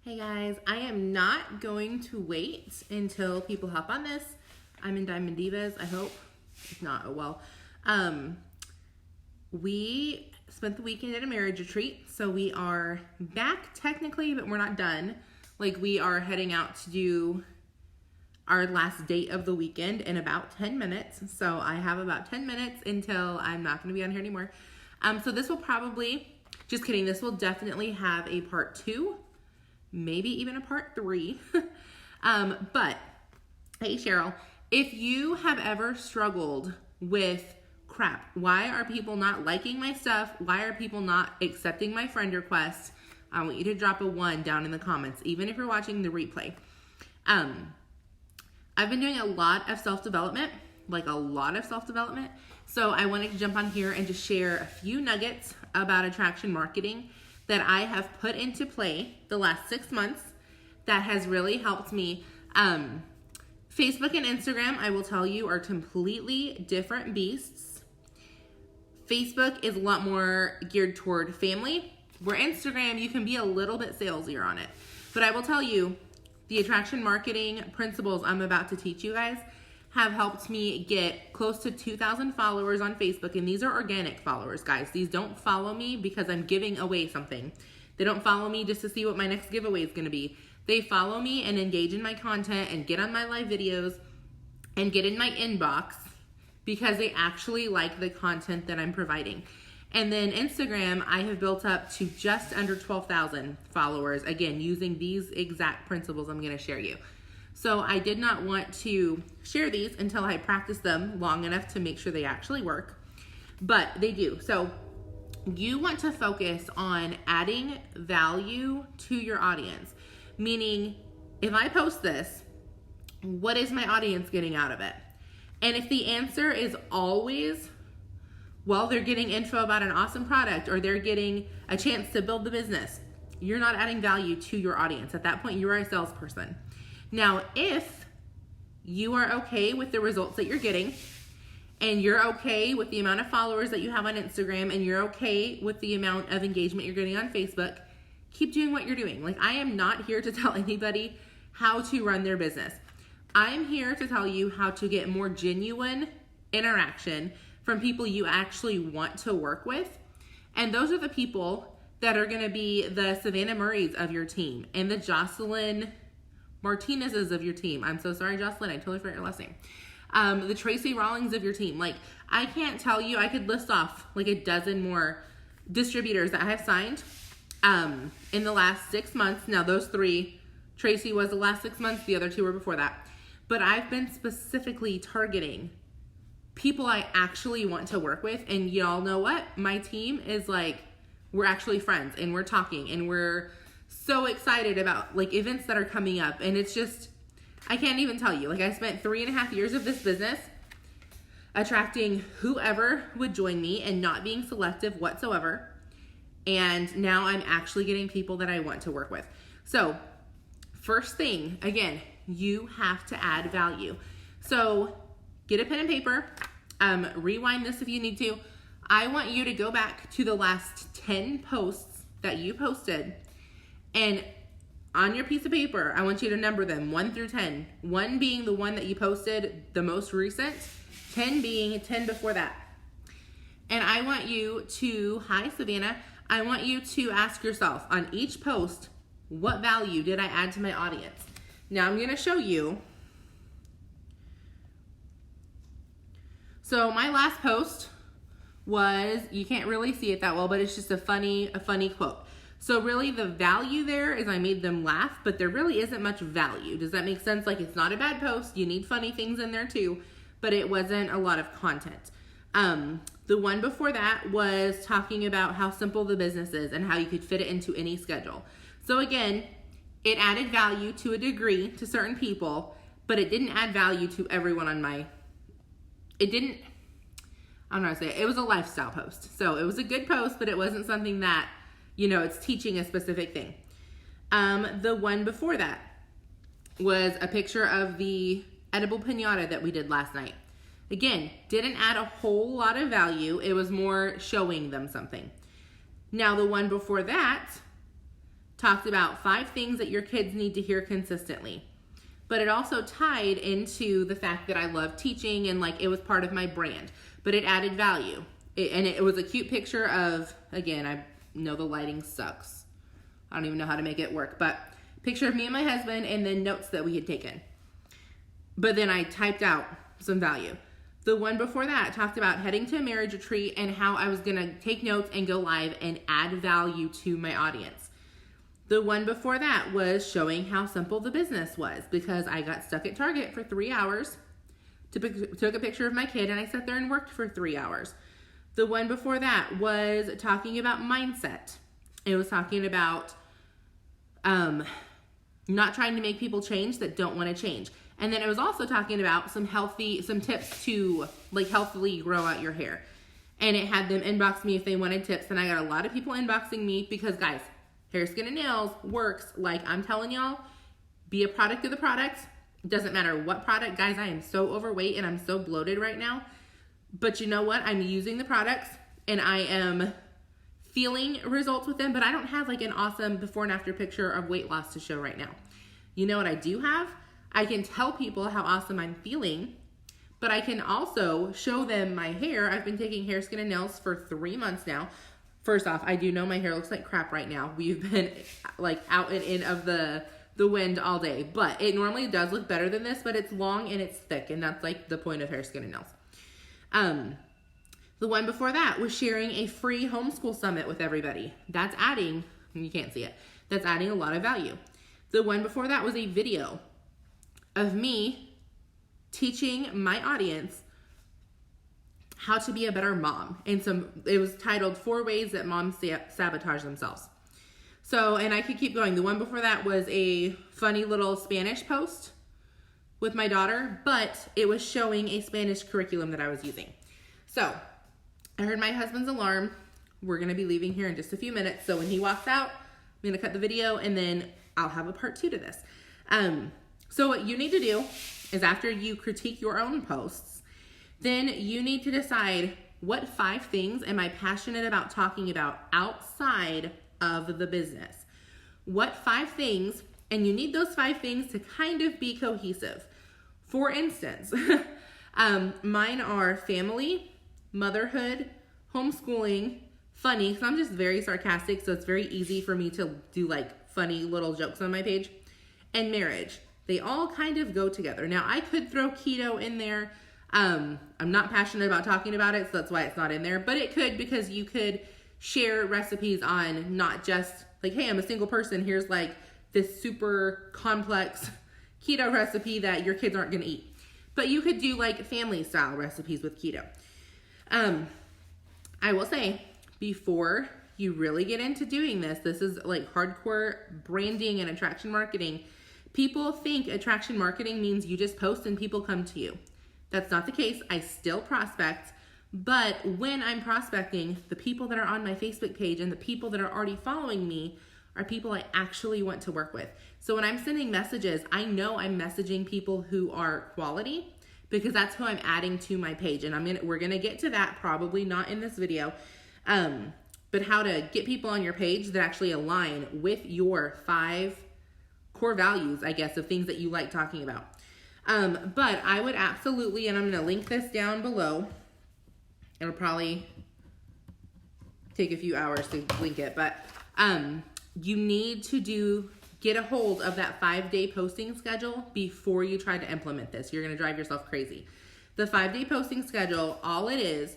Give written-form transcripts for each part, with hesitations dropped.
Hey guys, I am not going to wait until people hop on this. I'm in Diamond Divas, I hope. If not, oh well. We spent the weekend at a marriage retreat, so we are back technically, but we're not done. Like, we are heading out to do our last date of the weekend in about 10 minutes. So I have about 10 minutes until I'm not going to be on here anymore. So this will probably, just kidding, this will definitely have a part 2. Maybe even a part 3. But hey Cheryl, if you have ever struggled with crap, why are people not liking my stuff? Why are people not accepting my friend requests? I want you to drop a 1 down in the comments, even if you're watching the replay. I've been doing a lot of self-development, So I wanted to jump on here and just share a few nuggets about attraction marketing that I have put into play the last 6 months that has really helped me. Facebook and Instagram, I will tell you, are completely different beasts. Facebook is a lot more geared toward family, where Instagram, you can be a little bit salesier on it. But I will tell you, the attraction marketing principles I'm about to teach you guys have helped me get close to 2,000 followers on Facebook. And these are organic followers, guys. These don't follow me because I'm giving away something. They don't follow me just to see what my next giveaway is going to be. They follow me and engage in my content and get on my live videos and get in my inbox because they actually like the content that I'm providing. And then Instagram, I have built up to just under 12,000 followers, again, using these exact principles I'm going to share you. So I did not want to share these until I practiced them long enough to make sure they actually work, but they do. So you want to focus on adding value to your audience, meaning if I post this, what is my audience getting out of it? And if the answer is always, well, they're getting info about an awesome product or they're getting a chance to build the business, you're not adding value to your audience. At that point, you are a salesperson. Now, if you are okay with the results that you're getting and you're okay with the amount of followers that you have on Instagram and you're okay with the amount of engagement you're getting on Facebook, keep doing what you're doing. Like, I am not here to tell anybody how to run their business. I'm here to tell you how to get more genuine interaction from people you actually want to work with. And those are the people that are going to be the Savannah Murrays of your team and the Jocelyn Martinez's of your team. I'm so sorry, Jocelyn. I totally forgot your last name. The Tracy Rawlings of your team. Like, I can't tell you, I could list off like a dozen more distributors that I have signed in the last 6 months. Now, those 3, Tracy was the last 6 months. The other 2 were before that. But I've been specifically targeting people I actually want to work with. And y'all know what? My team is like, we're actually friends and we're talking and we're so excited about like events that are coming up. And it's just, I can't even tell you. Like, I spent 3.5 years of this business attracting whoever would join me and not being selective whatsoever. And now I'm actually getting people that I want to work with. So first thing, again, you have to add value. So get a pen and paper, rewind this if you need to. I want you to go back to the last 10 posts that you posted. And on your piece of paper, I want you to number them 1 through 10. 1 being the one that you posted the most recent, 10 being 10 before that. And I want you to, hi Savannah, I want you to ask yourself on each post, what value did I add to my audience? Now I'm going to show you. So my last post was, you can't really see it that well, but it's just a funny quote. So really the value there is I made them laugh, but there really isn't much value. Does that make sense? Like, it's not a bad post. You need funny things in there too, but it wasn't a lot of content. The one before that was talking about how simple the business is and how you could fit it into any schedule. So again, it added value to a degree to certain people, but it didn't add value to everyone on my, I don't know how to say it. It was a lifestyle post. So it was a good post, but it wasn't something that, you know, it's teaching a specific thing. The one before that was a picture of the edible piñata that we did last night. Again, didn't add a whole lot of value. It was more showing them something. Now, the one before that talked about 5 things that your kids need to hear consistently. But it also tied into the fact that I love teaching and like it was part of my brand, but it added value. It was a cute picture of, again, I know the lighting sucks. I don't even know how to make it work, but picture of me and my husband and then notes that we had taken. But then I typed out some value. The one before that talked about heading to a marriage retreat and how I was going to take notes and go live and add value to my audience. The one before that was showing how simple the business was because I got stuck at Target for 3 hours, took a picture of my kid, and I sat there and worked for 3 hours. The one before that was talking about mindset. It was talking about not trying to make people change that don't want to change. And then it was also talking about some tips to like healthily grow out your hair. And it had them inbox me if they wanted tips. And I got a lot of people inboxing me because guys, hair, skin, and nails works. Like I'm telling y'all, be a product of the product. It doesn't matter what product. Guys, I am so overweight and I'm so bloated right now. But you know what? I'm using the products and I am feeling results with them, but I don't have like an awesome before and after picture of weight loss to show right now. You know what I do have? I can tell people how awesome I'm feeling, but I can also show them my hair. I've been taking hair, skin, and nails for 3 months now. First off, I do know my hair looks like crap right now. We've been like out and in of the wind all day, but it normally does look better than this, but it's long and it's thick, and that's like the point of hair, skin, and nails. The one before that was sharing a free homeschool summit with everybody. That's adding, you can't see it, that's adding a lot of value. The one before that was a video of me teaching my audience how to be a better mom. And it was titled 4 Ways That Moms Sabotage Themselves. So, and I could keep going. The one before that was a funny little Spanish post with my daughter, but it was showing a Spanish curriculum that I was using. So I heard my husband's alarm. We're going to be leaving here in just a few minutes. So when he walks out, I'm going to cut the video and then I'll have a part 2 to this. So what you need to do is after you critique your own posts, then you need to decide what 5 things am I passionate about talking about outside of the business. What 5 things, and you need those 5 things to kind of be cohesive. For instance, mine are family, motherhood, homeschooling, funny, because I'm just very sarcastic, so it's very easy for me to do like funny little jokes on my page, and marriage. They all kind of go together. Now, I could throw keto in there. I'm not passionate about talking about it, so that's why it's not in there, but it could, because you could share recipes on not just like, hey, I'm a single person, here's like this super complex keto recipe that your kids aren't going to eat. But you could do like family style recipes with keto. I will say, before you really get into doing this is like hardcore branding and attraction marketing. People think attraction marketing means you just post and people come to you. That's not the case. I still prospect, but when I'm prospecting, the people that are on my Facebook page and the people that are already following me are people I actually want to work with. So when I'm sending messages, I know I'm messaging people who are quality because that's who I'm adding to my page. And we're gonna get to that, probably not in this video, but how to get people on your page that actually align with your 5 core values, I guess, of things that you like talking about. But I would absolutely, and I'm going to link this down below. It'll probably take a few hours to link it, but you need to get a hold of that 5-day posting schedule before you try to implement this. You're going to drive yourself crazy. The 5-day posting schedule, all it is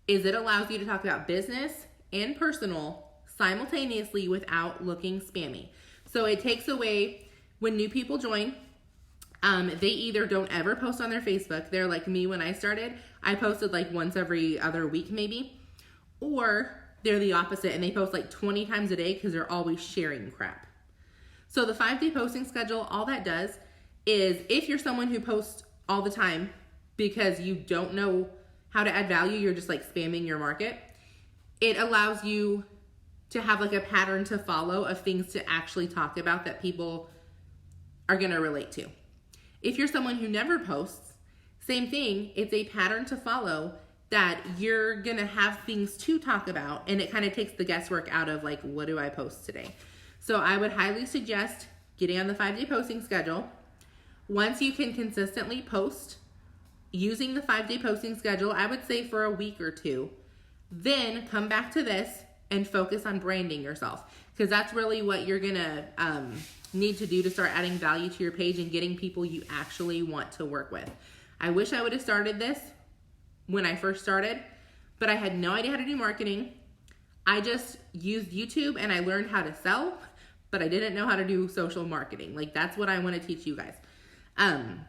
it allows you to talk about business and personal simultaneously without looking spammy. So it takes away when new people join, they either don't ever post on their Facebook. They're like me when I started. I posted like once every other week maybe. Or they're the opposite and they post like 20 times a day because they're always sharing crap. So the 5-day posting schedule, all that does is if you're someone who posts all the time because you don't know how to add value, you're just like spamming your market, it allows you to have like a pattern to follow of things to actually talk about that people are going to relate to. If you're someone who never posts, same thing, it's a pattern to follow that you're going to have things to talk about, and it kind of takes the guesswork out of like, what do I post today? So I would highly suggest getting on the 5-day posting schedule. Once you can consistently post using the 5-day posting schedule, I would say for a week or two, then come back to this and focus on branding yourself, because that's really what you're gonna need to do to start adding value to your page and getting people you actually want to work with. I wish I would have started this when I first started, but I had no idea how to do marketing. I just used YouTube and I learned how to sell, but I didn't know how to do social marketing. Like, that's what I want to teach you guys. I'm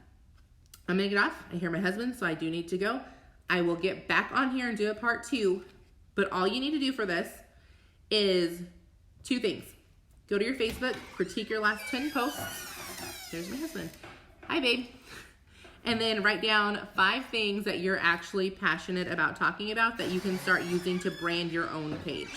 gonna get off. I hear my husband, so I do need to go. I will get back on here and do a part 2, but all you need to do for this is 2 things. Go to your Facebook, critique your last 10 posts. There's my husband. Hi, babe. And then write down 5 things that you're actually passionate about talking about that you can start using to brand your own page.